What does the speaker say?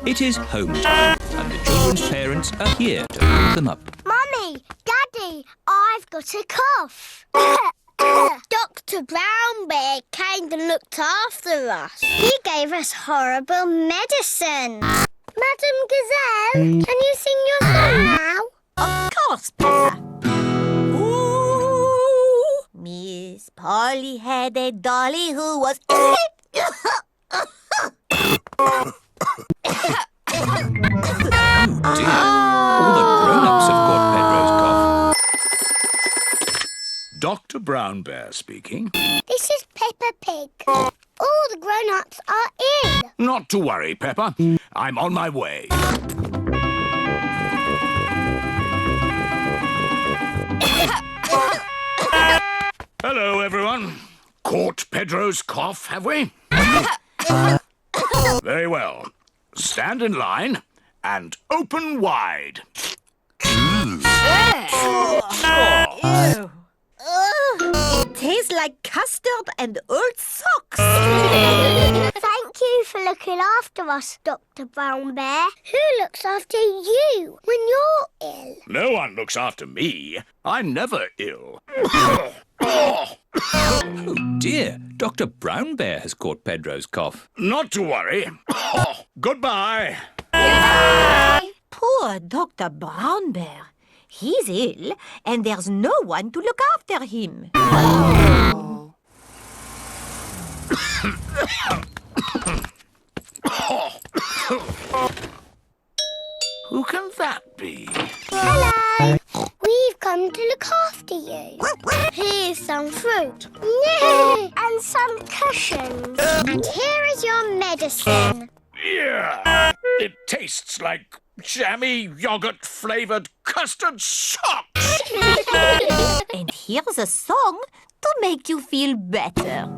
It is home time, and the children's parents are here to pick them up. Mummy, Daddy, I've got a cough. Dr. Brown Bear came and looked after us. He gave us horrible medicine. Madam Gazelle, can you sing your song now? Of course, Peppa. Ooh, Miss Polly had a dolly who was... Oh dear, all the grown-ups have caught Pedro's cough. Dr. Brown Bear speaking. This is Peppa Pig. All the grown-ups are ill. Not to worry, Peppa. I'm on my way. Hello, everyone. Caught Pedro's cough, have we? Very well. Stand in line and open wide. It tastes like custard and old socks. Thank you for looking after us, Dr. Brown Bear. Who looks after you when you're ill? No one looks after me. I'm never ill. Oh dear, Dr. Brown Bear has caught Pedro's cough. Not to worry. Goodbye. Poor Dr. Brown Bear. He's ill, and there's no one to look after him. Who can that be? Hello. We've come to look after you. Here's some fruit. Yay! And some cushions. And here is your medicine. Yeah, it tastes like jammy yogurt-flavoured custard socks. And here's a song to make you feel better.